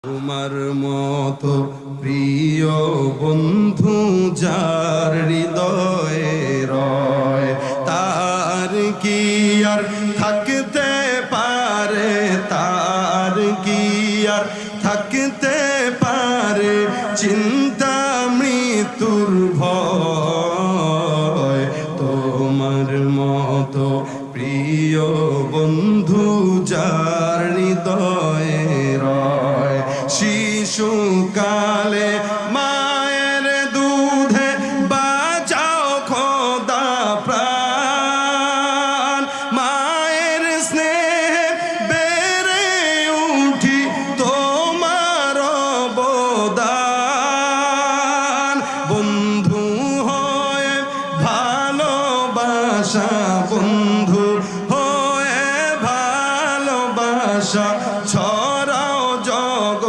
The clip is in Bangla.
তোমার মতো প্রিয় বন্ধু যার হৃদয়ে রয়, তার কি আর থাকতে পারে, তার কি আর থাকতে পারে চিন্তা মৃত্যুর ভয়। তোমার মতো প্রিয় বন্ধু যার হৃদয়ে রয়, শিশুকালে